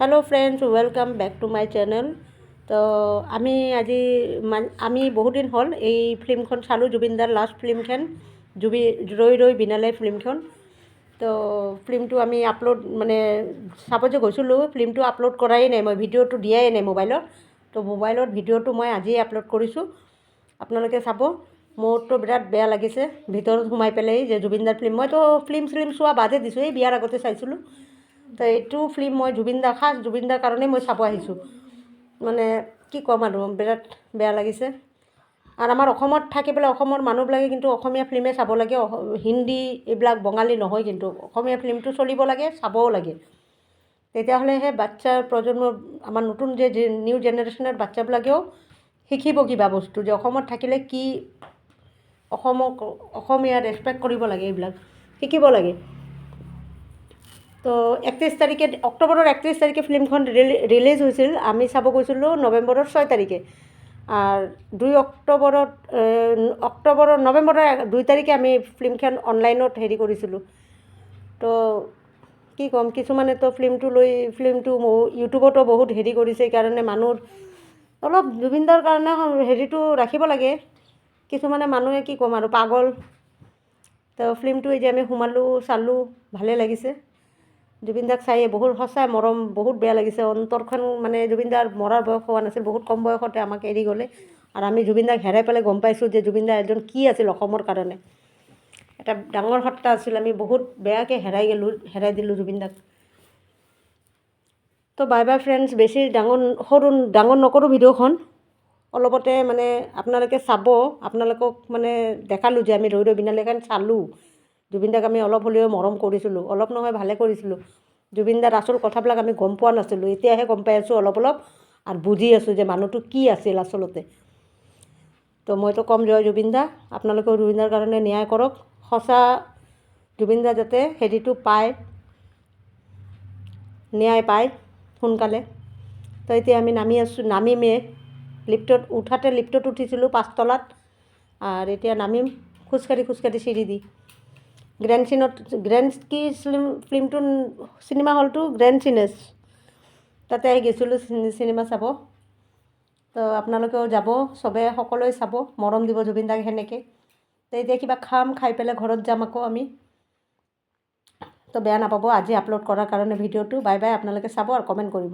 Hello friends welcome back to my channel. तो আমি বহুত দিন হল এই ফিল্মখন চালোঁ, জুবিনদাৰ লাষ্ট ফিল্মখন ৰৈ ৰৈ বিনালে ফিল্মখন। তো ফিল্মটো আমি আপলোড চাব যে গৈছিলোঁ, ফিল্মটো আপলোড কৰাই নাই, মই ভিডিঅ'টো দিয়াই নাই মোবাইলত। তো মোবাইলত ভিডিঅ'টো মই আজিয়ে আপলোড কৰিছোঁ, আপোনালোকে চাব। মোৰতো বিৰাট বেয়া লাগিছে ভিতৰত সোমাই পেলাই যে জুবিনদাৰ ফিল্ম, মইতো ফিল্ম চোৱা বাদে দিছোঁ, এই বিয়াৰ আগতে চাইছিলোঁ। তো এইটো ফিল্ম মই জুবিনদাৰ কাৰণেই মই চাব আহিছোঁ। কি ক'ম আৰু, বিৰাট বেয়া লাগিছে। আৰু আমাৰ অসমত থাকি পেলাই অসমৰ মানুহবিলাকে কিন্তু অসমীয়া ফিল্মে চাব লাগে, হিন্দী এইবিলাক বঙালী নহয়, কিন্তু অসমীয়া ফিল্মটো চলিব লাগে, চাবও লাগে। তেতিয়াহ'লে সেই প্ৰজন্মৰ আমাৰ নতুন যে নিউ জেনেৰেশ্যনৰ বাচ্চাবিলাকেও শিকিব কিবা বস্তু, যে অসমত থাকিলে কি অসমীয়া ৰেচপেক্ট কৰিব লাগে, এইবিলাক শিকিব লাগে। তো অক্টোবৰৰ 31 তাৰিখে ফিল্মখন ৰিলিজ হৈছিল। আমি চাব গৈছিলোঁ নৱেম্বৰৰ 6 তাৰিখে। আৰ নৱেম্বৰৰ 2 তাৰিখে আমি ফিল্মখন অনলাইনত কৰিছিলোঁ। তো কি ক'ম, কিছুমানেতো ফিল্মটো ইউটিউবতো বহুত কৰিছে, সেইকাৰণে মানুহৰ অলপ জুবিনদাৰ কাৰণে ৰাখিব লাগে। কিছুমানে মানুহে কি ক'ম আৰু পাগল। তো ফিল্মটো এই যে আমি চালোঁ, ভালেই লাগিছে। জুবিনদাক চাই বহুত সঁচাই মৰম, বহুত বেয়া লাগিছে অন্তৰখন। জুবিনদাৰ মৰাৰ বয়স হোৱা নাছিল, বহুত কম বয়সতে আমাক এৰি গ'লে। আৰু আমি জুবিনদাক হেৰাই পেলাই গম পাইছোঁ যে জুবিনদা এজন কি আছিল অসমৰ কাৰণে, এটা ডাঙৰ সত্তা আছিল। আমি বহুত বেয়াকৈ হেৰাই দিলোঁ জুবিনদাক। তো বাই বাই ফ্ৰেণ্ডছ। বেছি ডাঙৰ নকৰোঁ ভিডিঅ'খন, অলপতে আপোনালোকে চাব। আপোনালোকক দেখালোঁ যে আমি ৰৈ ৰৈ বিনালেখন চালোঁ। জুবিনদাক আমি অলপ হ'লেও মৰম কৰিছিলোঁ, অলপ নহয় ভালে কৰিছিলোঁ। জুবিনদাৰ আচল কথাবিলাক আমি গম পোৱা নাছিলোঁ, এতিয়াহে গম পাই আছোঁ অলপ আৰু বুজি আছোঁ যে মানুহটো কি আছিল আচলতে। তো মইতো কম জয় জুবিনদা, আপোনালোকেও জুবিনদাৰ কাৰণে ন্যায় কৰক। সঁচা জুবিনদা যাতে পায়, ন্যায় পায় সোনকালে। তো এতিয়া আমি নামিমেই। লিফ্টত উঠিছিলোঁ 5 তলাত, আৰু এতিয়া নামিম খোজকাঢ়ি চিৰি দি। ফিল্মটোৰ চিনেমা হলটো গ্ৰেণ্ড চিনেছ, তাতে গৈছিলোঁ চিনেমা চাব। তো আপোনালোকেও যাব, সকলোৱে চাব, মৰম দিব জুবিনদাক সেনেকৈ। তো এতিয়া কিবা খাই পেলাই ঘৰত যাম আকৌ আমি। তো বেয়া নাপাব আজি আপলোড কৰাৰ কাৰণে ভিডিঅ'টো। বাই বাই, আপোনালোকে চাব আৰু কমেণ্ট কৰিব।